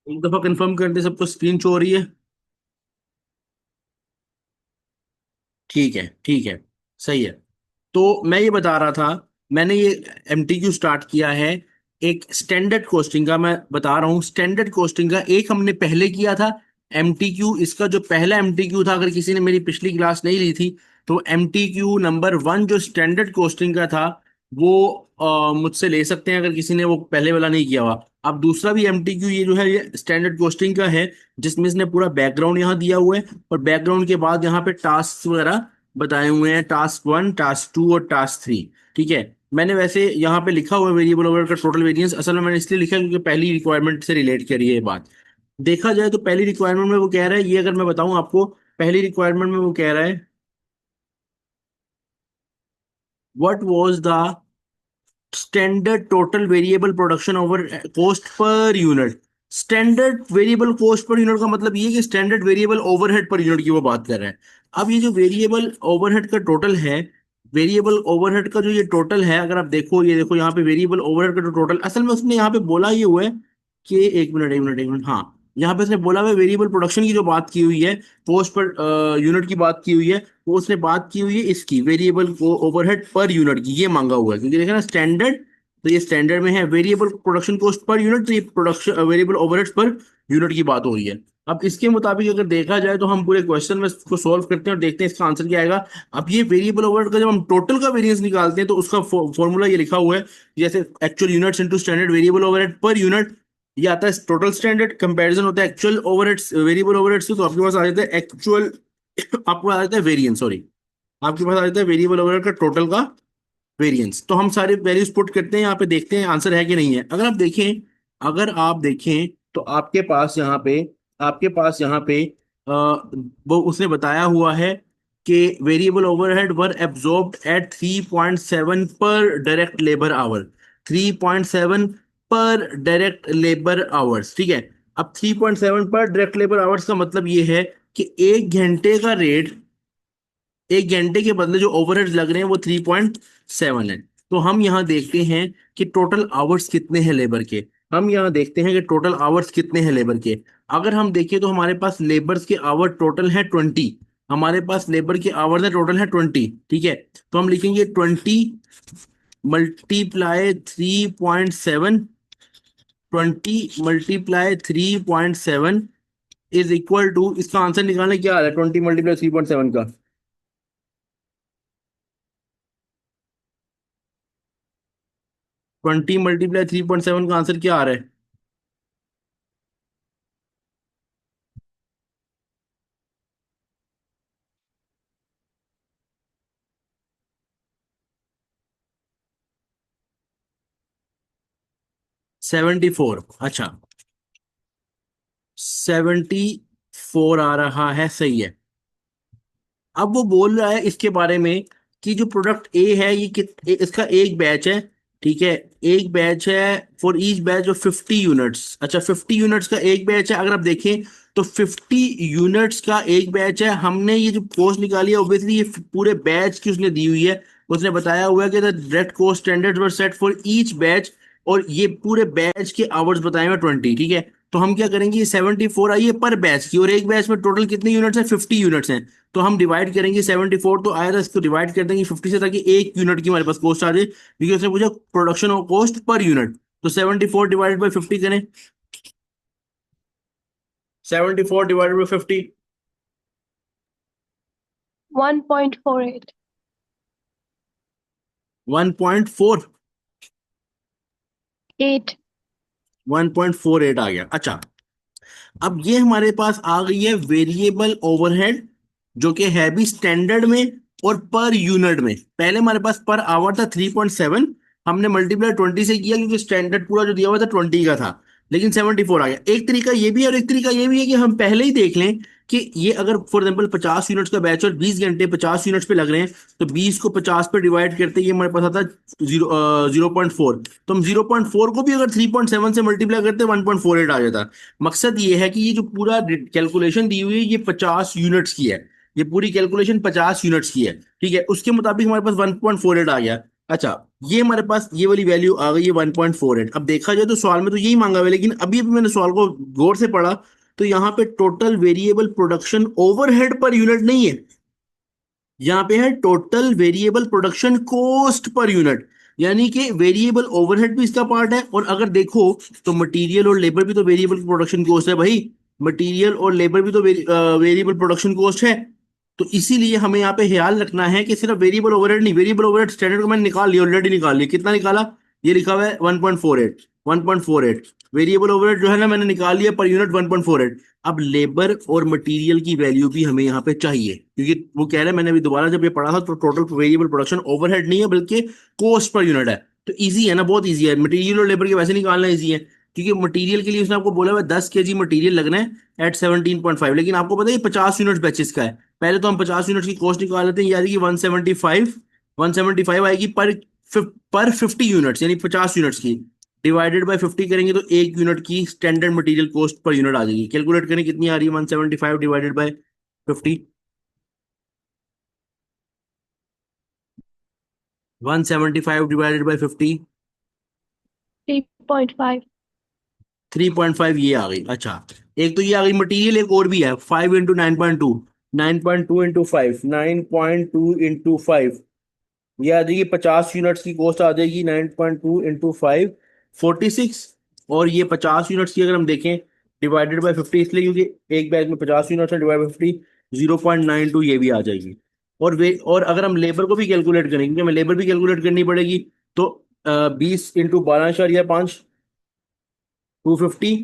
एक दफा कंफर्म करते सबको स्क्रीन शो हो रही है। ठीक है, ठीक है, सही है। तो मैं ये बता रहा था, मैंने ये एमटीक्यू स्टार्ट किया है एक स्टैंडर्ड कोस्टिंग का। मैं बता रहा हूँ स्टैंडर्ड कोस्टिंग का एक हमने पहले किया था एमटीक्यू। इसका जो पहला एमटीक्यू था, अगर किसी ने मेरी पिछली क्लास नहीं ली थी, तो एमटीक्यू नंबर 1 जो स्टैंडर्ड कोस्टिंग का था वो मुझसे ले सकते हैं, अगर किसी ने वो पहले वाला नहीं किया हुआ। अब दूसरा भी एमटीक्यू ये जो है ये स्टैंडर्ड कोस्टिंग का है, जिसमें इसने पूरा बैकग्राउंड यहाँ दिया हुआ है, और बैकग्राउंड के बाद यहाँ पे टास्क वगैरह बताए हुए हैं, टास्क 1, टास्क 2 और टास्क 3। ठीक है। मैंने वैसे यहाँ पे लिखा हुआ है वेरिएबल ओवर का टोटल वेरिएंस, असल में मैंने इसलिए लिखा है क्योंकि पहली रिक्वायरमेंट से रिलेट करी है ये बात। देखा जाए तो पहली रिक्वायरमेंट में वो कह रहा है, ये अगर मैं बताऊं आपको, पहली रिक्वायरमेंट में वो कह रहा है what was the standard total variable production over cost per unit. Standard variable cost per unit का मतलब ये है कि standard variable overhead per unit की वो बात कर रहे हैं। अब ये जो वेरिएबल ओवरहेड का टोटल है, वेरिएबल ओवरहेड का जो ये टोटल है, अगर आप देखो, ये देखो यहाँ पे वेरिएबल ओवरहेड का जो टोटल, असल में उसने यहाँ पे बोला ये हुआ है कि एक मिनट, एक मिनट, एक मिनट, हाँ, यहाँ पे उसने बोला हुआ वेरिएबल प्रोडक्शन की जो बात की हुई है, कॉस्ट पर यूनिट की बात की हुई है, वो उसने बात की हुई है इसकी वेरिएबल को ओवरहेड पर यूनिट की, ये मांगा हुआ है क्योंकि देखा ना स्टैंडर्ड, तो ये स्टैंडर्ड में है variable production cost per unit, तो ये production variable overheads per unit की बात हो रही है। अब इसके मुताबिक अगर देखा जाए तो हम पूरे क्वेश्चन में इसको सॉल्व करते हैं और देखते हैं इसका आंसर क्या आएगा। अब ये वेरिएबल ओवरहेड का जब हम टोटल का वेरिएंस निकालते हैं तो उसका फॉर्मूला ये लिखा हुआ है, जैसे actual units into standard variable overhead per unit, ये आता है टोटल स्टैंडर्ड, कंपैरिजन होता है एक्चुअल ओवरहेड्स वेरिएबल ओवरहेड्स से, तो आपके पास आ जाता है एक्चुअल, आपको आ जाता है वेरिएंस, सॉरी, आपके पास आ जाता है वेरिएबल ओवरहेड का टोटल का वेरिएंस। तो हम सारे वैल्यूज पुट करते हैं यहाँ पे, देखते हैं आंसर है कि नहीं है। अगर आप देखें तो आपके पास यहाँ पे वो उसने बताया हुआ है कि वेरिएबल ओवरहेड वर एब्जॉर्ब्ड एट 3.7 पर डायरेक्ट लेबर आवर, 3.7 पर डायरेक्ट लेबर आवर्स। ठीक है। अब 3.7 पर डायरेक्ट लेबर आवर्स का मतलब ये है कि 1 घंटे का रेट, 1 घंटे के बदले जो ओवरहेड्स लग रहे हैं वो 3.7 है। तो हम यहाँ देखते हैं कि टोटल आवर्स कितने हैं लेबर के। हम यहाँ देखते हैं कि टोटल आवर्स कितने हैं लेबर के। अगर हम देखें तो हमारे पास लेबर्स के आवर टोटल है 20, हमारे पास लेबर के आवर्स है टोटल है 20। ठीक है। तो हम लिखेंगे 20 × 3.7, 20 × 3.7 इज इक्वल टू, इसका आंसर निकालने क्या आ रहा है 20 × 3.7 का? 20 × 3.7 का आंसर क्या आ रहा है? 74। अच्छा, 74 आ रहा है, सही है। अब वो बोल रहा है इसके बारे में कि जो प्रोडक्ट ए है ये इसका एक बैच है। ठीक है। एक बैच है for each batch of 50 units. अच्छा, 50 यूनिट्स का एक बैच है। अगर आप देखें तो 50 यूनिट्स का एक बैच है। हमने ये जो कॉस्ट निकाली है ऑब्वियसली ये पूरे बैच की उसने दी हुई है। उसने बताया हुआ है कि the direct cost standards were set for each batch, और ये पूरे बैच के आवर्स बताए हुए 20। ठीक है। तो हम क्या करेंगे, ये 74 आई है पर बैच की, और एक बैच में टोटल कितने यूनिट्स हैं, 50 यूनिट्स हैं। तो हम डिवाइड करेंगे 74 तो आया था, इसको डिवाइड कर देंगे 50 से ताकि एक यूनिट की हमारे पास कॉस्ट आ जाए, क्योंकि उसने पूछा production of cost per unit. तो 74 डिवाइडेड बाई 50 करें, 74 डिवाइडेड बाई 50, 1.48. 1.4, 8. 1.48 आ गया। अच्छा, अब ये हमारे पास आ गई है वेरिएबल ओवरहेड, जो कि है भी स्टैंडर्ड में और पर यूनिट में। पहले हमारे पास पर आवर था 3.7, हमने मल्टीप्लाई 20 से किया क्योंकि स्टैंडर्ड पूरा जो दिया हुआ था 20 का था, लेकिन 74 आ गया। एक तरीका ये भी है और एक तरीका ये भी है कि हम पहले ही देख लें कि ये अगर फॉर एग्जाम्पल 50 यूनिट्स का बैच और 20 घंटे 50 यूनिट्स पे लग रहे हैं, तो 20 को 50 पे डिवाइड करते ही हमारे पास आता है 0.4। तो हम 0.4 को भी अगर 3.7 से मल्टीप्लाई करते 1.48 आ जाता। मकसद ये है कि ये जो पूरा कैलकुलेशन दी हुई है ये 50 यूनिट्स की है, ये पूरी कैलकुलेशन 50 यूनिट्स की है। ठीक है। उसके मुताबिक हमारे पास 1.48 आ गया। अच्छा, ये हमारे पास ये वाली वैल्यू आ गई है 1.48। अब देखा जाए तो सवाल में तो यही मांगा हुआ है, लेकिन अभी अभी मैंने सवाल को गौर से पढ़ा तो यहाँ पे total variable production overhead per unit नहीं है, यहाँ पे है total variable production cost per unit. यानी कि वेरिएबल ओवरहेड भी इसका पार्ट है, और अगर देखो तो मटेरियल और लेबर भी तो वेरिएबल प्रोडक्शन कॉस्ट है भाई। मटेरियल और लेबर भी तो वेरिएबल प्रोडक्शन कॉस्ट है। तो इसीलिए हमें यहाँ पे ख्याल रखना है कि सिर्फ वेरिएबल ओवरहेड नहीं, वेरिएबल ओवरहेड स्टैंडर्ड को मैंने निकाल लिया, ऑलरेडी निकाल लिया। कितना निकाला? ये लिखा हुआ है 1.48। 1.48 वेरिएबल ओवरहेड जो है ना, मैंने निकाल लिया पर यूनिट 1.48। अब लेबर और मटेरियल की वैल्यू भी हमें यहाँ पे चाहिए, क्योंकि वो कह रहे हैं, मैंने अभी दोबारा जब ये पढ़ा था तो टोटल वेरिएबल प्रोडक्शन ओवरहेड नहीं है बल्कि कॉस्ट पर यूनिट है। तो इजी है ना, बहुत इजी है। मटेरियल और लेबर के वैसे निकालना इजी है, क्योंकि मटेरियल के लिए उसने आपको बोला हुआ 10 kg मटेरियल लगना है एट 17.5, लेकिन आपको पता है ये 50 यूनिट बैचेस का है। पहले तो हम 50 यूनिट की कॉस्ट निकाल लेते हैं, ये आएगी 175। 175 आएगी पर 50 यूनिट्स, यानी 50 यूनिट्स की डिवाइडेड बाय 50 करेंगे तो 1 यूनिट की standard material cost per unit आ जाएगी। कैलकुलेट करें कितनी आ रही है 175 डिवाइडेड बाय 50। 175 divided by 50, 3.5. 3.5 ये आ गई। अच्छा, एक तो ये आ गई मटेरियल, एक और भी है 5 × 9.2। 9.2 × 5, 9.2 × 5 ये आ जाएगी 50 यूनिट्स की कॉस्ट आ जाएगी। 9.2 × 5 46। और ये 50 यूनिट्स की अगर हम देखें डिवाइडेड बाय 50, इसलिए क्योंकि एक बैच में 50 यूनिट्स है, डिवाइड बाय 50 0.92 ये भी आ जाएगी। और अगर हम लेबर को भी कैलकुलेट करेंगे, क्योंकि हमें लेबर भी कैलकुलेट करनी पड़ेगी, तो 20 × 12.5 250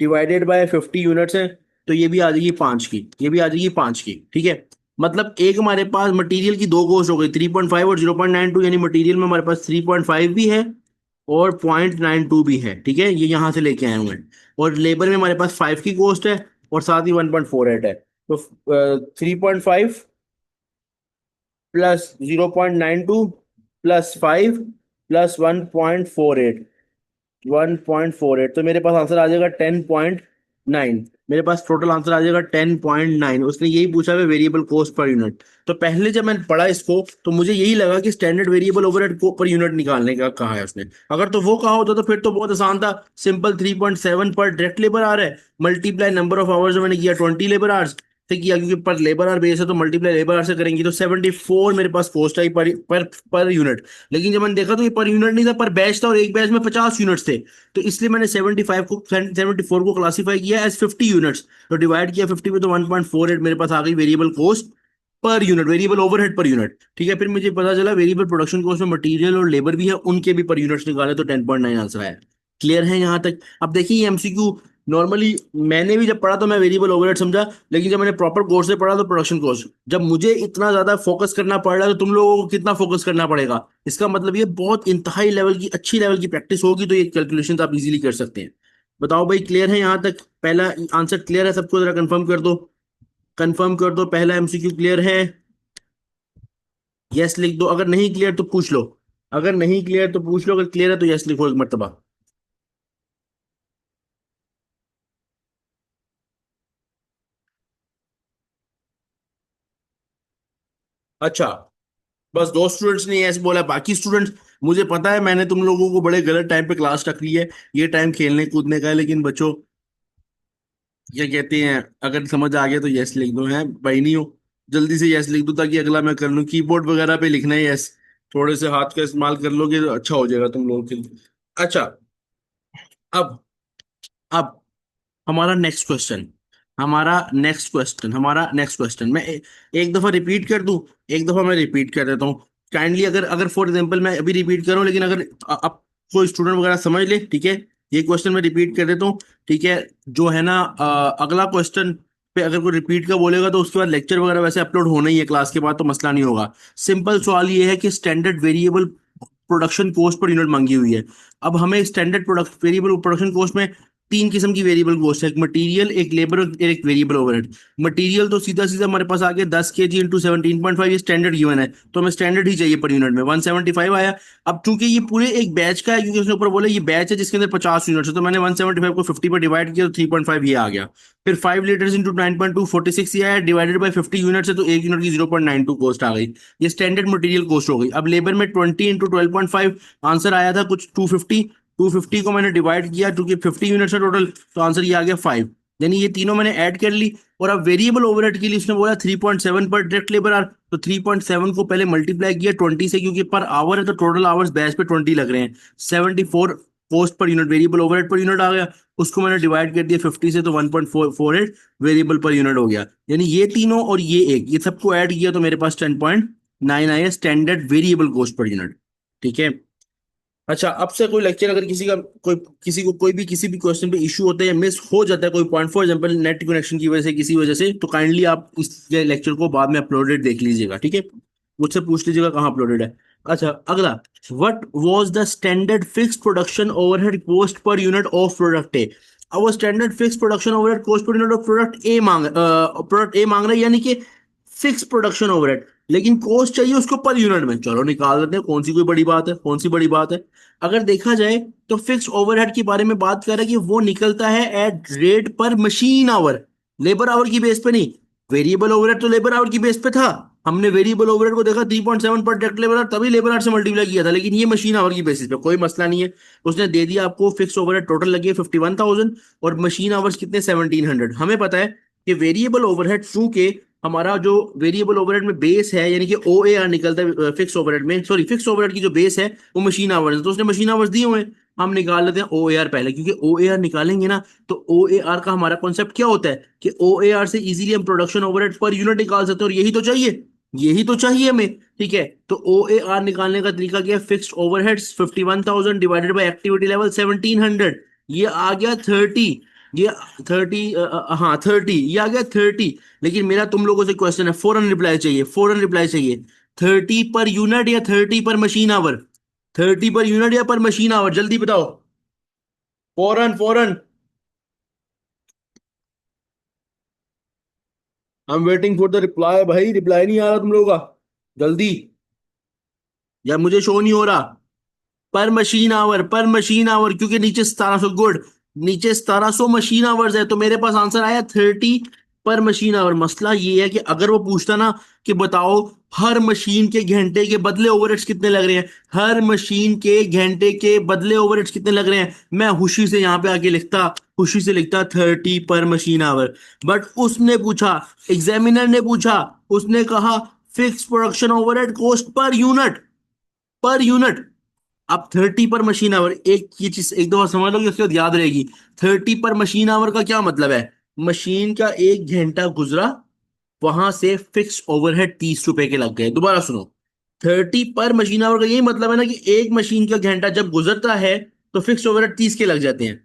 डिवाइडेड बाय 50 यूनिट्स है, तो ये भी आ जाएगी 5 की, ये भी आ जाएगी 5 की। ठीक है, मतलब एक हमारे पास मटेरियल की दो कॉस्ट हो गई 3.5 और 0.92, यानी मटेरियल में हमारे पास 3.5 भी है और 0.92 भी है। ठीक है, ये यहाँ से लेके आए हुए हैं। और लेबर में हमारे पास 5 की कॉस्ट है और साथ ही 1.48 है। तो 3.5 प्लस 0.92 प्लस 5 प्लस 1.48, 1.48, तो मेरे पास आंसर आ जाएगा 10.9। मेरे पास टोटल आंसर आ जाएगा 10.9। उसने यही पूछा है वेरिएबल कॉस्ट पर यूनिट। तो पहले जब मैंने पढ़ा इसको तो मुझे यही लगा कि स्टैंडर्ड वेरिएबल ओवरहेड को पर यूनिट निकालने का कहा है उसने। अगर तो वो कहा होता तो फिर तो बहुत आसान था, सिंपल 3.7 पर डायरेक्ट लेबर आ रहा है, मल्टीप्लाई नंबर ऑफ आवर्स जो मैंने किया 20 लेबर आवर्स से किया, क्योंकि पर लेबर आवर बेस है तो मल्टीप्लाई लेबर आवर से करेंगे तो 74 मेरे पास कॉस्ट आई पर यूनिट। लेकिन जब मैंने देखा तो ये पर यूनिट नहीं था, पर बैच था, और एक बैच में 50 यूनिट्स थे। तो इसलिए मैंने 74 को क्लासीफाई किया एज 50 यूनिट्स। तो डिवाइड किया 50 में तो 1.48 मेरे पास आ गई variable cost per unit, variable overhead per unit. ठीक है, फिर मुझे पता चला वेरिएबल प्रोडक्शन कॉस्ट में मटेरियल और लेबर भी है, उनके भी पर यूनिट्स निकाले तो 10.9 आंसर आया। क्लियर है यहाँ तक? अब देखिए ये एमसीक्यू नॉर्मली मैंने भी जब पढ़ा तो मैं वेरिएबल ओवरहेड समझा, लेकिन जब मैंने प्रॉपर कोर्स से पढ़ा तो प्रोडक्शन कॉस्ट। जब मुझे इतना ज्यादा फोकस करना पड़ रहा है तो तुम लोगों को कितना फोकस करना पड़ेगा? इसका मतलब ये बहुत इंतहाई लेवल की, अच्छी लेवल की प्रैक्टिस होगी तो ये कैलकुलेशन आप इजीली कर सकते हैं। बताओ भाई, क्लियर है यहाँ तक? पहला आंसर क्लियर है सबको? जरा कंफर्म कर दो, कंफर्म कर दो, पहला एमसीक्यू क्लियर है? यस लिख दो, अगर नहीं क्लियर तो पूछ लो। अगर नहीं क्लियर तो पूछ लो, अगर क्लियर है तो यस लिखो एक मर्तबा। अच्छा, बस दो स्टूडेंट्स ने यस बोला, बाकी स्टूडेंट्स, मुझे पता है मैंने तुम लोगों को बड़े गलत टाइम पे क्लास रख ली है, ये टाइम खेलने कूदने का है, लेकिन बच्चों क्या कहते हैं, अगर समझ आ गया तो यस लिख दो। है भाई, नहीं हो जल्दी से यस लिख दो ताकि अगला मैं कर लूँ। कीबोर्ड वगैरह पे लिखना है यस, थोड़े से हाथ का इस्तेमाल कर लोगे तो अच्छा हो जाएगा तुम लोगों के लिए। अच्छा, अब अब हमारा नेक्स्ट क्वेश्चन, हमारा नेक्स्ट क्वेश्चन मैं एक दफा रिपीट कर दूं, एक दफा मैं रिपीट कर देता हूँ। काइंडली, अगर अगर फॉर एग्जांपल मैं अभी रिपीट करूं, लेकिन अगर अब कोई स्टूडेंट वगैरह समझ ले, ठीक है, ये क्वेश्चन मैं रिपीट कर देता हूँ। ठीक है, जो है ना अगला क्वेश्चन पे अगर कोई रिपीट का बोलेगा तो उसके बाद लेक्चर वगैरह वैसे अपलोड होना ही है क्लास के बाद, तो मसला नहीं होगा। सिंपल सवाल ये है कि standard variable production cost per unit मांगी हुई है। अब हमें standard product variable production cost में तीन किस्म की वेरिएबल कॉस्ट है, एक मटेरियल, एक लेबर और एक वेरिएबल ओवरहेड। मटेरियल तो सीधा सीधा हमारे पास आ गया 10 kg इंटू 17.5, ये स्टैंडर्ड गिवन है, तो हमें स्टैंडर्ड ही चाहिए पर यूनिट में 175 आया। अब चूंकि ये पूरे एक बैच का है, क्योंकि उसने ऊपर बोला ये बैच है जिसके अंदर 50 यूनिट है, तो मैंने 175 को 50 पर डिवाइड किया तो 3.5 ये आ गया। फिर 5 लीटर्स इंटू 9.2 46 ये आया, डिवाइडेड बाई 50 यूनिट है तो एक यूनिट की 0.92 कॉस्ट आ गई। ये स्टैंडर्ड मटेरियल कॉस्ट हो गई। अब लेबर में 20 इंटू 12.5 आंसर आया था कुछ 250। 250 को मैंने डिवाइड किया, क्योंकि 50 यूनिट्स है टोटल, तो आंसर ये आ गया 5। यानी ये तीनों मैंने ऐड कर ली। और अब वेरिएबल ओवरहेड के लिए उसने बोला 3.7 पर डायरेक्ट लेबर आवर, तो 3.7 को पहले मल्टीप्लाई किया 20 से, क्योंकि पर आवर है तो टोटल आवर्स बैच पे 20 लग रहे हैं। 74 cost per unit, variable overhead per unit आ गया। उसको मैंने डिवाइड कर दिया 50 से, तो 1.48 वेरिएबल पर यूनिट हो गया। यानी ये तीनों और ये एक, ये सबको ऐड किया तो मेरे पास 10.9 आया standard variable cost per unit. ठीक है। अच्छा, अब से कोई लेक्चर अगर किसी का कोई किसी को कोई भी किसी भी क्वेश्चन पे इशू होता है या मिस हो जाता है कोई point, for example net connection की वजह से किसी वजह से, तो काइंडली आप इस लेक्चर को बाद में अपलोडेड देख लीजिएगा। ठीक है, मुझसे पूछ लीजिएगा कहाँ अपलोडेड है। अच्छा, अगला, what was the standard fixed production overhead cost per unit of product ए। अब वो standard fix production overhead cost per unit of product ए मांग रहा है, यानी कि फिक्स प्रोडक्शन ओवरहेड, लेकिन कॉस्ट चाहिए उसको पर यूनिट में। चलो निकाल लेते हैं, कौन सी कोई बड़ी बात है, कौन सी बड़ी बात है। अगर देखा जाए तो फिक्स ओवरहेड के बारे में बात कर रहे हैं कि वो निकलता है एट रेट पर मशीन आवर, लेबर आवर की बेस पे नहीं। वेरिएबल ओवरहेड तो लेबर आवर की बेस पे था, हमने वेरिएबल ओवरहेड को देखा 3.7 पर डायरेक्ट लेबर आवर, तभी लेबर आवर से मल्टीप्लाई किया था, लेकिन ये मशीन आवर की बेसिस पे कोई मसला नहीं है। उसने दे दिया आपको फिक्स ओवरहेड टोटल लगी है 51,000 और मशीन आवर्स कितने 1700। हमें पता है कि वेरिएबल ओवरहेड चूंकि हमारा जो वेरिएबल ओवरहेड में बेस है, यानी कि ओ ए आर निकलता है फिक्स ओवरहेड में, सॉरी फिक्स ओवरहेड की जो बेस है वो मशीन आवर्स है, तो उसने मशीन आवर्स दिए हुए हैं। हम निकाल लेते हैं ओ ए आर पहले, क्योंकि ओ ए आर निकालेंगे ना तो ओ ए आर का हमारा कॉन्सेप्ट क्या होता है कि ओ ए आर से इजीली हम प्रोडक्शन ओवरहेड पर यूनिट निकाल सकते हैं, और यही तो चाहिए, यही तो चाहिए हमें। ठीक है, तो ओ ए आर निकालने का तरीका क्या है, fixed overheads 51,000 divided by activity level 1700, ये आ गया 30। ये 30, हाँ 30, ये आ गया 30। लेकिन मेरा तुम लोगों से क्वेश्चन है, फौरन रिप्लाई चाहिए, फौरन रिप्लाई चाहिए। 30 पर यूनिट या 30 पर मशीन आवर? 30 पर यूनिट या पर मशीन आवर, जल्दी बताओ, फौरन फौरन। I am waiting for the reply भाई, रिप्लाई नहीं आ रहा तुम लोगों का, जल्दी। या मुझे शो नहीं हो रहा? पर मशीन आवर, पर मशीन आवर, क्योंकि नीचे 1700, गुड, नीचे 1700 मशीन आवर्स है, तो मेरे पास आंसर आया 30 पर मशीन आवर। मसला ये है कि अगर वो पूछता ना कि बताओ हर मशीन के घंटे के बदले ओवरहेड्स कितने लग रहे हैं, हर मशीन के घंटे के बदले ओवरहेड्स कितने लग रहे हैं, मैं खुशी से यहाँ पे आके लिखता, खुशी से लिखता 30 पर मशीन आवर। बट उसने पूछा, एग्जामिनर ने पूछा, उसने कहा fix production overhead cost per unit, per unit. अब 30 पर मशीन आवर, एक ये चीज एक दो बार समझ लो कि उसके बाद याद रहेगी। 30 पर मशीन आवर का क्या मतलब है, मशीन का एक घंटा गुजरा, वहां से फिक्स ओवरहेड 30 रुपए के लग गए। दोबारा सुनो, 30 पर मशीन आवर का यही मतलब है ना कि एक मशीन का घंटा जब गुजरता है तो फिक्स ओवरहेड 30 के लग जाते हैं।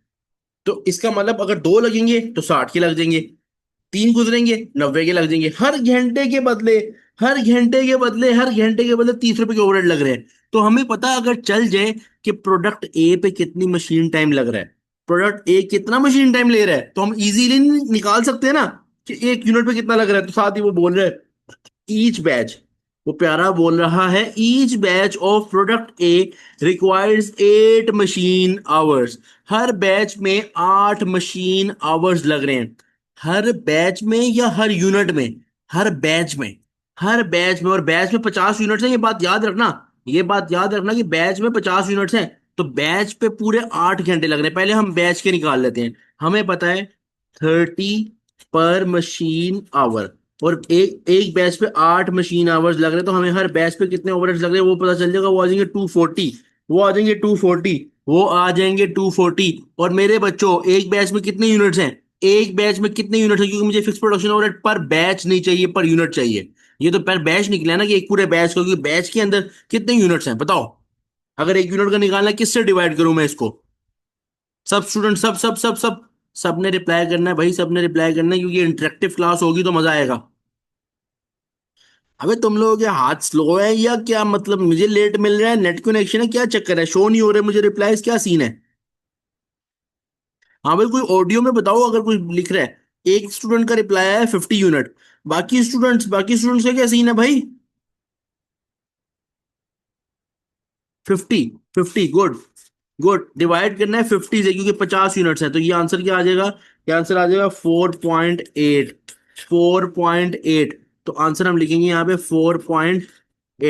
तो इसका मतलब अगर दो लगेंगे तो 60 के लग जाएंगे, तीन गुजरेंगे 90 के लग जाएंगे, हर घंटे के बदले, हर घंटे के बदले, हर घंटे के बदले 30 रुपए के ओवरहेड लग रहे हैं। तो हमें पता है अगर चल जाए कि प्रोडक्ट ए पे कितनी मशीन टाइम लग रहा है, प्रोडक्ट ए कितना मशीन टाइम ले रहा है, तो हम इजीली निकाल सकते हैं ना कि एक यूनिट पे कितना लग रहा है। तो साथ ही वो बोल रहे हैं ईच बैच, वो प्यारा बोल रहा है each batch of product A requires 8 machine hours, her batch में 8 मशीन आवर्स लग रहे हैं। हर बैच में या हर यूनिट में? हर बैच में, हर बैच में, और बैच में 50 यूनिट्स हैं, ये बात याद रखना, ये बात याद रखना कि बैच में 50 यूनिट्स हैं, तो बैच पे पूरे 8 घंटे लग रहे हैं। पहले हम बैच के निकाल लेते हैं। हमें पता है 30 पर मशीन आवर, और एक एक बैच पे 8 मशीन आवर्स लग रहे हैं, तो हमें हर बैच पे कितने ओवरहेड्स लग रहे हैं वो पता चल जाएगा। वो आ जाएंगे 240, वो आ जाएंगे 240, वो आ जाएंगे 240। और मेरे बच्चों एक बैच में कितने यूनिट्स हैं, एक बैच में कितने यूनिट्स हैं, क्योंकि मुझे फिक्स प्रोडक्शन ओवरहेड पर बैच नहीं चाहिए, पर यूनिट चाहिए। ये तो पर बैच निकला है ना कि एक पूरे बैच का, क्योंकि बैच के अंदर कितने यूनिट्स हैं बताओ। अगर एक यूनिट का निकालना है किससे डिवाइड करूं मैं इसको? सब स्टूडेंट, सब सबने रिप्लाई करना है भाई, सबने रिप्लाई करना है, क्योंकि इंटरेक्टिव क्लास होगी तो मजा आएगा। अबे तुम लोगों के हाथ स्लो है या क्या, मतलब मुझे लेट मिल रहा है, नेट कनेक्शन है, क्या चक्कर है, शो नहीं हो रहे मुझे रिप्लाईज, क्या सीन है? हाँ भाई, कोई ऑडियो में बताओ अगर कोई लिख रहा है। एक स्टूडेंट का रिप्लाई आया है 50 यूनिट। बाकी स्टूडेंट्स का क्या सीन है भाई? 50। 50, गुड। गुड, डिवाइड करना है 50 से, क्योंकि 50 यूनिट्स है, तो ये आंसर क्या आ जाएगा? ये आंसर आ जाएगा 4.8। 4.8। तो आंसर हम लिखेंगे यहाँ पे 4.8।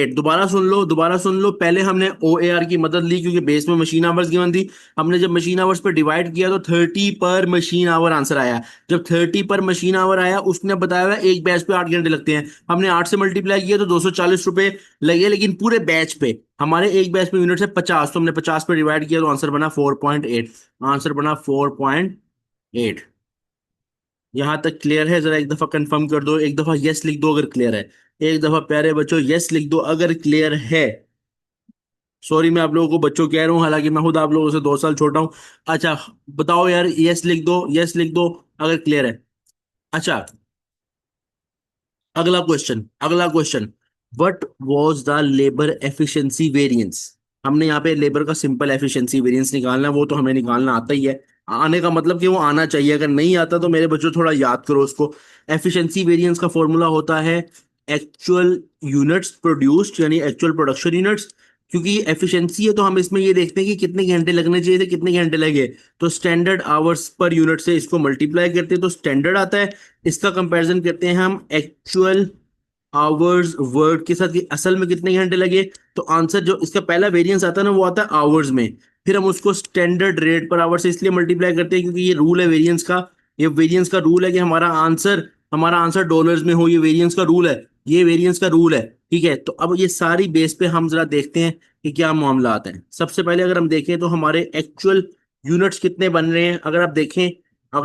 दोबारा सुन लो, दोबारा सुन लो। पहले हमने ओ ए आर की मदद ली क्योंकि बेस में मशीन आवर्स गिवन थी। हमने जब मशीन आवर्स पे डिवाइड किया तो 30 पर मशीन आवर आंसर आया। जब 30 पर मशीन आवर आया, उसने बताया हुआ एक बैच पे 8 घंटे लगते हैं। हमने 8 से मल्टीप्लाई किया तो 240 रुपए लगे, लेकिन पूरे बैच पे। हमारे एक बैच में यूनिट है 50, तो हमने 50 पे डिवाइड किया तो आंसर बना 4.8। आंसर बना 4.8। यहां तक क्लियर है? जरा एक दफा कंफर्म कर दो, एक दफा यस लिख दो अगर क्लियर है। एक दफा प्यारे बच्चों यस लिख दो अगर क्लियर है। सॉरी, मैं आप लोगों को बच्चों कह रहा हूँ, हालांकि मैं खुद आप लोगों से 2 साल छोटा हूँ। अच्छा, बताओ यार, यस लिख दो, यस लिख दो अगर क्लियर है। अच्छा, अगला question. What was the labour efficiency variance? हमने यहाँ पे लेबर का सिंपल एफिशिएंसी वेरिएंस निकालना है, वो तो हमें निकालना आता ही है। आने का मतलब कि वो आना चाहिए, अगर नहीं आता तो मेरे बच्चों थोड़ा याद करो उसको। एफिशिएंसी वेरिएंस का फॉर्मूला होता है एक्चुअल यूनिट्स प्रोड्यूस्ड, यानी एक्चुअल प्रोडक्शन यूनिट्स। क्योंकि एफिशिएंसी है तो हम इसमें ये देखते हैं कि कितने घंटे लगने चाहिए थे, कितने घंटे लगे। तो स्टैंडर्ड आवर्स पर यूनिट से इसको मल्टीप्लाई करते हैं तो स्टैंडर्ड आता है। इसका कंपैरिजन करते हैं हम एक्चुअल आवर्स वर्ड के साथ कि असल में कितने घंटे लगे। तो आंसर जो इसका पहला वेरिएंस आता है ना, वो आता है आवर्स में। फिर हम उसको स्टैंडर्ड रेट पर आवर से इसलिए मल्टीप्लाई करते हैं क्योंकि ये रूल है वेरिएंस का। ये वेरिएंस का रूल है कि हमारा आंसर डॉलर्स में हो। ये वेरिएंस का रूल है। ये वेरिएंस का रूल है। ठीक है, तो अब ये सारी बेस पे हम जरा देखते हैं कि क्या मामला आता है। सबसे पहले अगर हम देखें तो हमारे एक्चुअल यूनिट्स कितने बन रहे हैं, अगर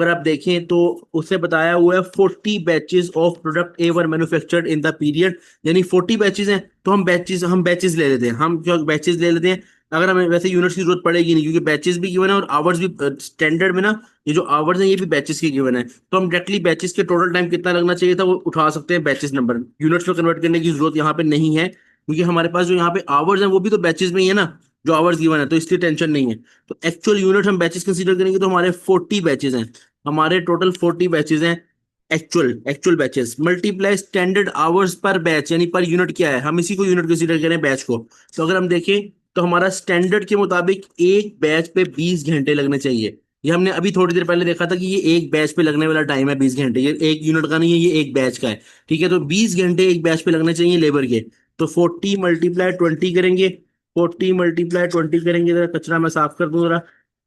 आप देखें तो उससे बताया हुआ है 40 batches of product A were manufactured in the period. यानी 40 बैचेस हैं, तो हम बैचेस ले लेते हैं। हम क्यों बैचेस ले लेते हैं? अगर हमें वैसे यूनिट्स की जरूरत पड़ेगी नहीं, क्योंकि बैचेस भी गिवन है और आवर्स भी। स्टैंडर्ड में ना, ये जो आवर्स हैं ये भी बैचेस की गिवन है। तो हम डायरेक्टली बैचेस के टोटल टाइम कितना लगना चाहिए था वो उठा सकते हैं बैचेस नंबर। यूनिट्स में कन्वर्ट करने की जरूरत यहाँ पे नहीं है, क्योंकि हमारे पास जो यहाँ पे आवर्स हैं वो भी तो बैचेस में ही है ना, जो आवर्स गिवन है, तो इसलिए टेंशन नहीं है। तो एक्चुअल यूनिट हम बैचेस कंसीडर करेंगे तो हमारे 40 बैचेस हैं। हमारे टोटल 40 बैचेस हैं। Actual actual batches multiply standard hours per batch, यानी पर यूनिट क्या है, हम इसी को यूनिट कंसीडर करें बैच को। तो अगर हम देखें तो हमारा स्टैंडर्ड के मुताबिक एक बैच पे 20 घंटे लगने चाहिए। ये हमने अभी थोड़ी देर पहले देखा था कि ये एक बैच पे लगने वाला टाइम है 20 घंटे। ये एक यूनिट का नहीं है, ये एक बैच का है। ठीक है, तो 20 घंटे एक बैच पे लगने चाहिए लेबर के। तो 40 × 20 करेंगे। 40 × 20 करेंगे, जरा कचरा मैं साफ कर दूं जरा।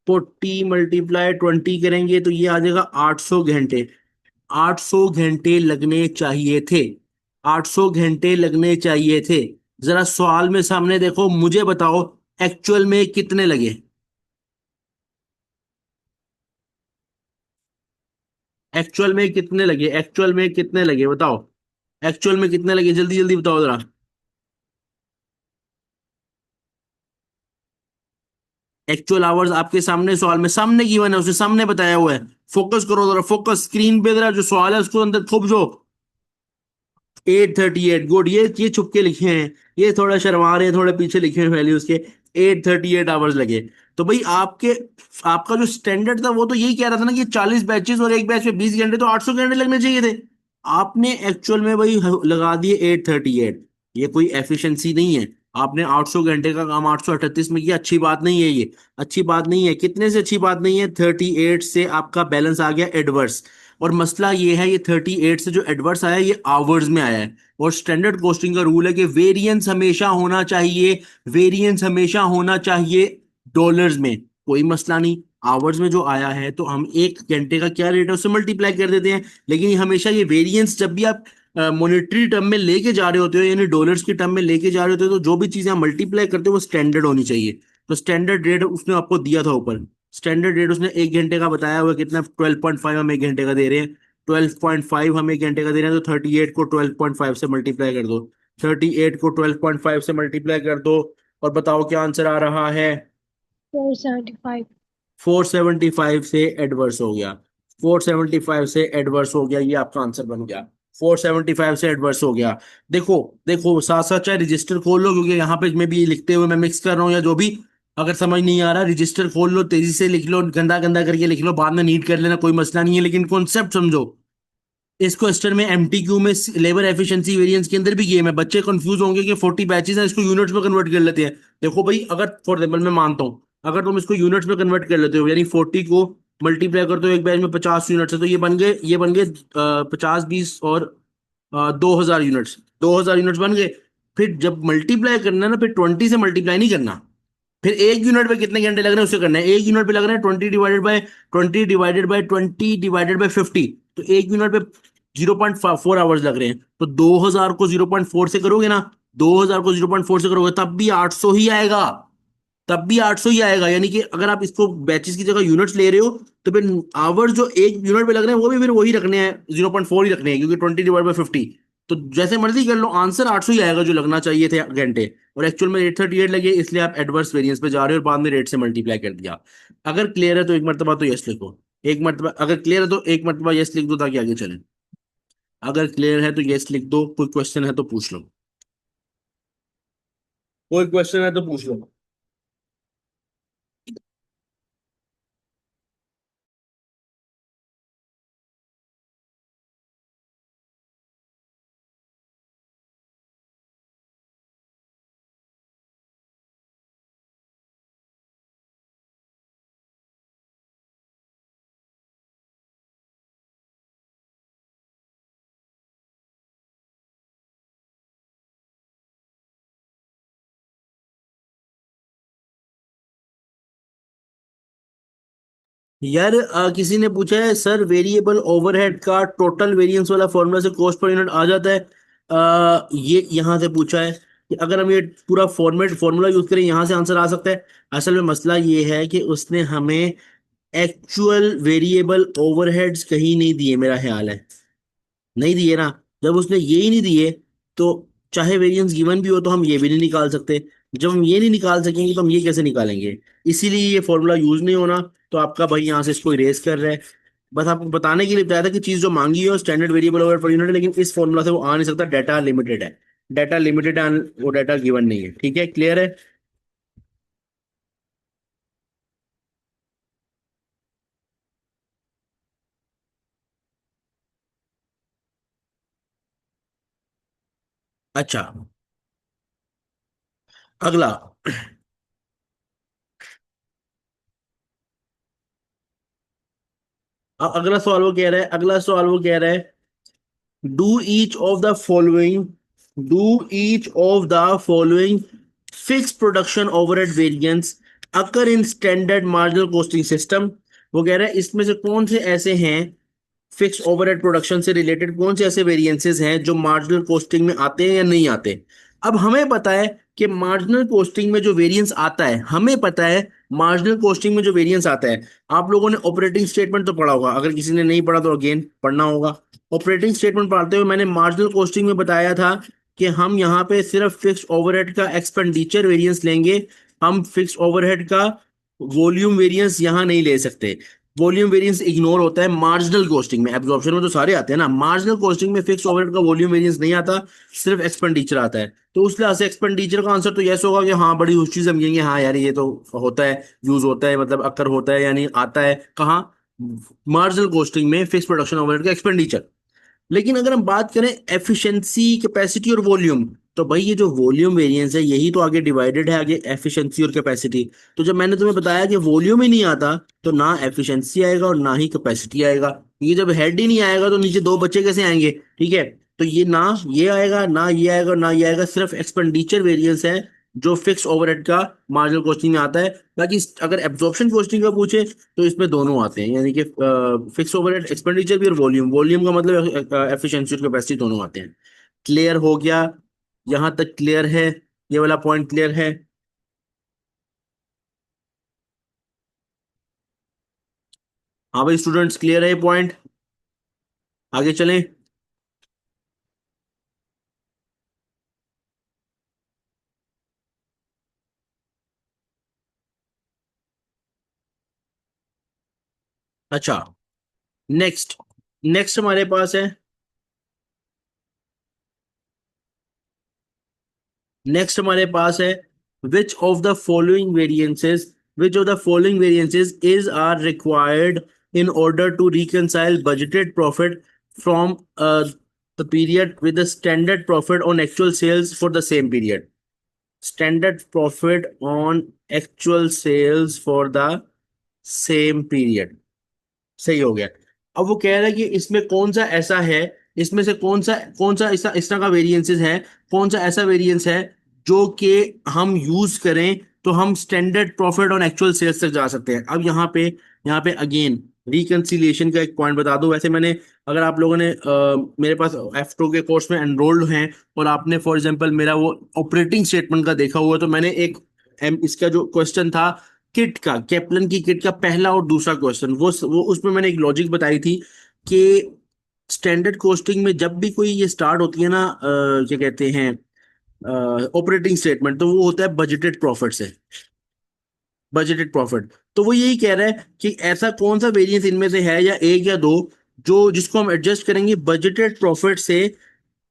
40 × 20 करेंगे तो ये आ जाएगा 800 घंटे। 800 घंटे लगने चाहिए थे। 800 घंटे लगने चाहिए थे। जरा सवाल में सामने देखो, मुझे बताओ एक्चुअल में कितने लगे। एक्चुअल में कितने लगे बताओ। एक्चुअल में कितने लगे, जल्दी जल्दी बताओ जरा। एक्चुअल आवर्स आपके सामने सवाल में सामने गिवन है, उसे सामने बताया हुआ है। फोकस करो जरा, फोकस स्क्रीन पे जरा, जो सवाल है उसको अंदर थोप जो। 838, गुड। ये छुप के लिखे हैं, ये थोड़ा शर्मा रहे हैं, थोड़े पीछे लिखे हैं वैल्यूज के। 838 आवर्स लगे। तो भाई आपका जो स्टैंडर्ड था वो तो यही कह रहा था ना कि 40 बैचेस और एक बैच में 20 घंटे, तो 800 घंटे लगने चाहिए थे। आपने एक्चुअल में भाई लगा दिए 838। ये कोई एफिशिएंसी नहीं है। आपने 800 घंटे का काम 838 में किया, अच्छी बात नहीं है ये। अच्छी बात नहीं है, कितने से अच्छी बात नहीं है, 38 से आपका बैलेंस आ गया एडवर्स। और मसला ये है, ये 38 से जो एडवर्स आया ये आवर्स में आया है। और स्टैंडर्ड कॉस्टिंग का रूल है कि वेरिएंस हमेशा होना चाहिए डॉलर्स में। कोई मसला नहीं, आवर्स में जो आया है तो हम एक घंटे का क्या रेट है उससे मल्टीप्लाई कर देते हैं। लेकिन हमेशा ये वेरिएंस जब भी आप मॉनेटरी टर्म में लेके जा रहे होते हो, यानी डॉलर्स की टर्म में लेके जा रहे होते हो, तो जो भी चीजें आप मल्टीप्लाई करते हो वो स्टैंडर्ड होनी चाहिए। तो स्टैंडर्ड रेट उसने आपको दिया था ऊपर। स्टैंडर्ड रेट उसने एक घंटे का बताया हुआ, कितना 12.5 हम एक घंटे का दे रहे हैं। 12.5 हम एक घंटे का दे रहे हैं, तो 38 को 12.5 से मल्टीप्लाई कर दो। 38 को 12.5 से मल्टीप्लाई कर दो, और बताओ क्या आंसर आ रहा है। 475. 475 से एडवर्स हो गया। 475 से एडवर्स हो गया, ये आपका आंसर बन गया। 475 से एडवर्स हो गया। देखो देखो, साथ साथ चाहे रजिस्टर खोल लो, क्योंकि यहाँ पे मैं भी लिखते हुए मैं मिक्स कर रहा हूँ या जो भी। अगर समझ नहीं आ रहा रजिस्टर खोल लो, तेजी से लिख लो, गंदा गंदा करके लिख लो, बाद में नीट कर लेना, कोई मसला नहीं है, लेकिन कॉन्सेप्ट समझो। इस क्वेश्चन में एमटीक्यू में लेबर एफिशिएंसी वेरिएंस के अंदर भी गेम है। बच्चे कंफ्यूज होंगे कि 40 बैचेस हैं, इसको यूनिट्स में कन्वर्ट कर लेते हैं। देखो भाई, अगर फॉर एग्जाम्पल मैं मानता हूँ, अगर तुम इसको यूनिट्स में कन्वर्ट कर लेते हो, यानी 40 को मल्टीप्लाई करते हो एक बैच में 50 यूनिट्स है, तो ये बन गए 50 20 और 2000 यूनिट्स। 2000 यूनिट्स बन गए। फिर जब मल्टीप्लाई करना है ना, फिर 20 से मल्टीप्लाई नहीं करना। फिर एक यूनिट पे कितने घंटे लग रहे हैं उसे करना है। एक यूनिट पे लग रहे हैं 20 डिवाइडेड बाय 50। तो एक यूनिट पे 0.4 आवर्स लग रहे हैं। तो 2000 को 0.4 से करोगे ना, 2000 को 0.4 से करोगे तब भी 800 ही आएगा। तब भी 800 ही आएगा। यानी कि अगर आप इसको बैचेस की जगह यूनिट्स ले रहे हो, तो फिर आवर्स जो एक यूनिट पे लग रहे हैं वो भी फिर वही रखने हैं, 0.4 ही रखने हैं, क्योंकि 20 डिवाइड बाय 50। तो जैसे मर्जी कर लो, आंसर 800 ही आएगा जो लगना चाहिए थे घंटे। और एक्चुअल में 838 लगे, इसलिए आप एडवर्स वेरिएंस पे जा रहे हो और बाद में रेट से मल्टीप्लाई कर दिया। अगर क्लियर है तो एक मरतबा तो यस लिखो। एक मरतबा अगर क्लियर है तो एक मरतबा यस लिख दो ताकि आगे चले। अगर क्लियर है तो यस लिख दो, कोई क्वेश्चन है तो पूछ लो। कोई क्वेश्चन है तो पूछ लो। यार किसी ने पूछा है सर, वेरिएबल ओवरहेड का टोटल वेरिएंस वाला फॉर्मूला से कॉस्ट पर यूनिट आ जाता है? ये यहाँ से पूछा है कि अगर हम ये पूरा फॉर्मूला यूज करें, यहाँ से आंसर आ सकता है। असल में मसला ये है कि उसने हमें एक्चुअल वेरिएबल ओवरहेड्स कहीं नहीं दिए, मेरा ख्याल है नहीं दिए ना। जब उसने ये ही नहीं दिए, तो चाहे वेरिएंस गिवन भी हो तो हम ये भी नहीं निकाल सकते। जब हम ये नहीं निकाल सकेंगे तो हम ये कैसे निकालेंगे? इसीलिए ये फॉर्मूला यूज नहीं होना। तो आपका भाई यहाँ से इसको इरेज कर रहा है। बस आपको बताने के लिए बताया था कि चीज जो मांगी है standard variable over per unit है, लेकिन इस फॉर्मूला से वो आ नहीं सकता, डाटा लिमिटेड है। डाटा लिमिटेड है, वो डाटा गिवन नहीं है। ठीक है, क्लियर है? अच्छा, अगला। अगला सवाल वो कह रहा है, अगला सवाल वो कह रहा है, Do each of the following, do each of the following fixed production overhead variance occur in standard marginal costing system? वो कह रहा है इसमें से कौन से ऐसे हैं, फिक्स ओवरहेड प्रोडक्शन से रिलेटेड कौन से ऐसे वेरिएंसेस हैं जो मार्जिनल कॉस्टिंग में आते हैं या नहीं आते। अब हमें पता है कि मार्जिनल कॉस्टिंग में जो वेरिएंस आता है, हमें पता है मार्जिनल कॉस्टिंग में जो वेरिएंस आता है। आप लोगों ने ऑपरेटिंग स्टेटमेंट तो पढ़ा होगा, अगर किसी ने नहीं पढ़ा तो अगेन पढ़ना होगा। ऑपरेटिंग स्टेटमेंट पढ़ते हुए मैंने मार्जिनल कॉस्टिंग में बताया था कि हम यहाँ पे सिर्फ फिक्स ओवरहेड का एक्सपेंडिचर वेरिएंस लेंगे। हम फिक्स ओवरहेड का वॉल्यूम वेरिएंस यहाँ नहीं ले सकते। वॉल्यूम वेरिएंस इग्नोर होता है मार्जिनल कॉस्टिंग में। एब्जॉर्प्शन में तो सारे आते हैं ना, मार्जिनल कॉस्टिंग में फिक्स ओवरहेड का वॉल्यूम वेरिएंस नहीं आता, सिर्फ एक्सपेंडिचर आता है। तो उस लिहाज से एक्सपेंडिचर का आंसर तो यस होगा कि हाँ, बड़ी उस चीज समझेंगे, हाँ यार ये तो होता है, यूज होता है, मतलब अक्कर होता है, यानी आता है कहाँ, मार्जिनल कॉस्टिंग में फिक्स प्रोडक्शन ओवरहेड का एक्सपेंडिचर। लेकिन अगर हम बात करें एफिशिएंसी, कैपेसिटी और वॉल्यूम, तो भाई ये जो वॉल्यूम वेरिएंस है यही तो आगे डिवाइडेड है, आगे एफिशिएंसी और कैपेसिटी। तो जब मैंने तुम्हें बताया कि वॉल्यूम ही नहीं आता, तो ना एफिशिएंसी आएगा और ना ही कैपेसिटी आएगा। ये जब हेड ही नहीं आएगा तो नीचे दो बच्चे कैसे आएंगे? ठीक है, तो ये ना ये आएगा, ना ये आएगा, ना ये आएगा। सिर्फ एक्सपेंडिचर वेरिएंस है जो फिक्स ओवरहेड का मार्जिनल कॉस्टिंग में आता है। बाकी अगर एब्जॉर्प्शन कॉस्टिंग का पूछे तो इसमें दोनों आते हैं, यानी कि फिक्स ओवरहेड एक्सपेंडिचर भी और वॉल्यूम, वॉल्यूम का मतलब एफिशिएंसी और कैपेसिटी दोनों आते हैं। क्लियर हो गया? यहां तक क्लियर है? ये वाला पॉइंट क्लियर है? हाँ भाई स्टूडेंट्स, क्लियर है ये पॉइंट? आगे चलें। अच्छा, नेक्स्ट। नेक्स्ट हमारे पास है, नेक्स्ट हमारे पास है which of the following variances which of the following variances is are required in order to reconcile budgeted profit from the period with the standard profit on actual sales for the same period. Standard profit on actual sales for the same period. सही हो गया। अब वो कह रहा है कि इसमें कौन सा ऐसा है, इसमें से कौन सा इस तरह का वेरिएंसेस है, कौन सा ऐसा वेरिएंस है जो कि हम यूज करें तो हम standard profit on actual sales तक जा सकते हैं। अब यहाँ पे अगेन रिकंसिलिएशन का एक पॉइंट बता दूं। वैसे मैंने, अगर आप लोगों ने मेरे पास F2 के कोर्स में एनरोल्ड हैं और आपने फॉर एग्जांपल मेरा वो ऑपरेटिंग स्टेटमेंट का देखा हुआ है, तो मैंने एक इसका जो क्वेश्चन था किट का, कैप्लन की किट का पहला और दूसरा क्वेश्चन, वो उसमें मैंने एक लॉजिक बताई थी कि स्टैंडर्ड कॉस्टिंग में जब भी कोई ये स्टार्ट होती है ना, क्या कहते हैं, ऑपरेटिंग स्टेटमेंट, तो वो होता है बजटेड प्रॉफिट से। बजटेड प्रॉफिट, तो वो यही कह रहा है कि ऐसा कौन सा वेरिएंस इनमें से है, या एक या दो, जो जिसको हम एडजस्ट करेंगे बजटेड प्रॉफिट से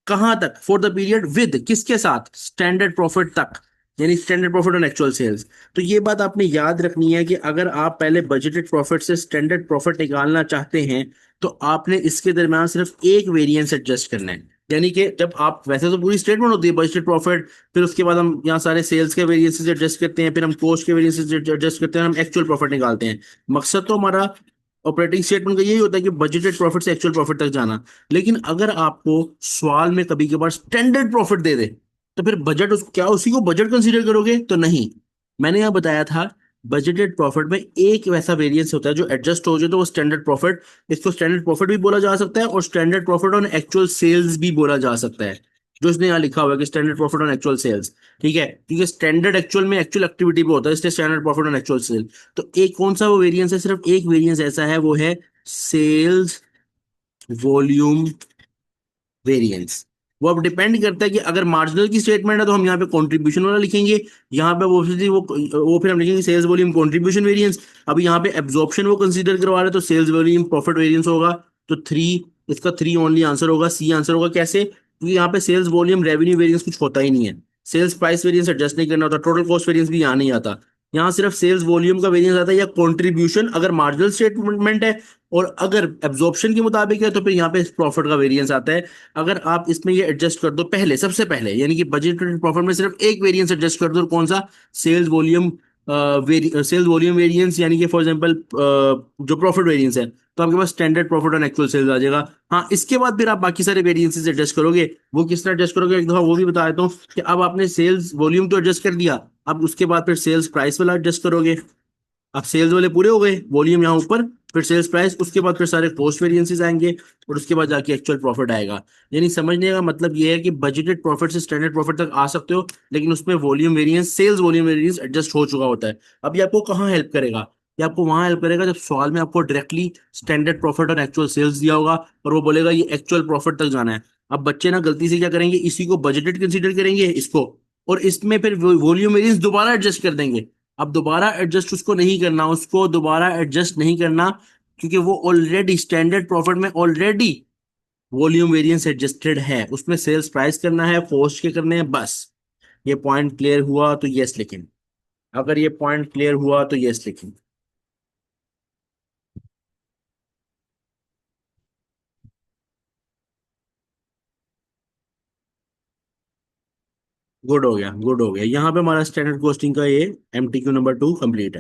कहां तक, फॉर द पीरियड विद किसके साथ, स्टैंडर्ड प्रॉफिट तक, यानी standard profit on actual sales. तो ये बात आपने याद रखनी है कि अगर आप पहले बजटेड प्रॉफिट से स्टैंडर्ड प्रॉफिट निकालना चाहते हैं तो आपने इसके दरम्यान सिर्फ एक वेरिएंस एडजस्ट करना है। यानी कि जब आप, वैसे तो पूरी स्टेटमेंट होती है बजटेड प्रॉफिट, फिर उसके बाद हम यहाँ सारे सेल्स के वेरिएंसेस एडजस्ट करते हैं, फिर हम कॉस्ट के वेरिएंसेस एडजस्ट करते हैं, हम एक्चुअल प्रॉफिट निकालते हैं। मकसद तो हमारा ऑपरेटिंग स्टेटमेंट का यही होता है कि बजटेड प्रॉफिट से एक्चुअल प्रॉफिट तक जाना। लेकिन अगर आपको सवाल में कभी कभार स्टैंडर्ड प्रॉफिट दे दे, तो फिर क्या उसी को बजट कंसीडर करोगे? तो नहीं। मैंने यहां बताया था बजटेड प्रॉफिट में एक वैसा वेरिएंस होता है जो एडजस्ट हो जाए तो वो स्टैंडर्ड प्रॉफिट, इसको स्टैंडर्ड प्रॉफिट भी बोला जा सकता है और standard profit on actual sales भी बोला जा सकता है, जो इसने यहाँ लिखा हुआ है कि standard profit on actual sales. ठीक है, क्योंकि स्टैंडर्ड एक्चुअल में एक्चुअल एक्टिविटी पे होता है, इसलिए standard profit on actual sale. तो एक कौन सा वो वेरिएंस है, सिर्फ एक वेरिएंस ऐसा है, वो है सेल्स वॉल्यूम वेरिएंस। वो अब डिपेंड करता है कि अगर मार्जिनल की स्टेटमेंट है तो हम यहाँ पे कंट्रीब्यूशन वाला लिखेंगे, यहाँ पे वो फिर हम लिखेंगे सेल्स वॉल्यूम कंट्रीब्यूशन वेरिएंस। अभी यहाँ पे एब्जॉर्प्शन वो कंसीडर करवा रहे हैं तो सेल्स वॉल्यूम प्रॉफिट वेरिएंस होगा। तो थ्री, इसका थ्री ओनली आंसर होगा, सी आंसर होगा। कैसे? क्योंकि यहाँ पे सेल्स वॉल्यूम रेवेन्यू वेरिएंस कुछ होता ही नहीं है, सेल्स प्राइस वेरिएंस एडजस्ट नहीं करना होता, टोटल कॉस्ट वेरिएंस भी यहाँ नहीं आता। यहाँ सिर्फ सेल्स वॉल्यूम का वेरिएंस आता है या कॉन्ट्रीब्यूशन अगर मार्जिनल स्टेटमेंट है, और अगर एब्जॉर्प्शन के मुताबिक है तो फिर यहाँ पे प्रॉफिट का वेरिएंस आता है। अगर आप इसमें ये एडजस्ट कर दो पहले, सबसे पहले, यानी कि बजटेड प्रॉफिट में सिर्फ एक वेरिएंस एडजस्ट कर दो, कौन सा? Sales volume sales volume variance, यानी कि फॉर एग्जांपल जो प्रॉफिट वेरिएंस है, तो आपके पास standard profit on actual sales आ जाएगा। हाँ, इसके बाद फिर आप बाकी सारे वेरिएंसेस एडजस्ट करोगे। वो किस तरह एडजस्ट करोगे, एक दफा वो भी बता देता हूँ कि अब आपने सेल्स वॉल्यूम तो एडजस्ट कर दिया, अब उसके बाद फिर सेल्स प्राइस वाला एडजस्ट करोगे। अब सेल्स वाले पूरे हो गए, वॉल्यूम यहाँ ऊपर, फिर सेल्स प्राइस, उसके बाद फिर सारे कॉस्ट वेरिएंसेस आएंगे, और उसके बाद जाके एक्चुअल प्रॉफिट आएगा। यानी समझने का मतलब ये है कि बजटेड प्रॉफिट से स्टैंडर्ड प्रॉफिट तक आ सकते हो, लेकिन उसमें volume variance, sales volume variance adjust हो चुका होता है। अब ये आपको कहाँ हेल्प करेगा? ये आपको वहां हेल्प करेगा जब सवाल में आपको डायरेक्टली स्टैंडर्ड प्रॉफिट और एक्चुअल सेल्स दिया होगा और वो बोलेगा ये एक्चुअल प्रॉफिट तक जाना है। अब बच्चे ना गलती से क्या करेंगे, इसी को बजटेड कंसीडर करेंगे इसको, और इसमें फिर वॉल्यूम वेरिएंस दोबारा एडजस्ट कर देंगे। अब दोबारा एडजस्ट उसको नहीं करना, उसको दोबारा एडजस्ट नहीं करना, क्योंकि वो ऑलरेडी स्टैंडर्ड प्रॉफिट में ऑलरेडी वॉल्यूम वेरिएंस एडजस्टेड है, उसमें सेल्स प्राइस करना है, कॉस्ट के करने हैं, बस। ये पॉइंट क्लियर हुआ तो यस लिखें, अगर ये पॉइंट क्लियर हुआ तो यस लिखें। गुड हो गया, गुड हो गया। यहाँ पे हमारा स्टैंडर्ड कॉस्टिंग का ये MTQ नंबर 2 कंप्लीट है।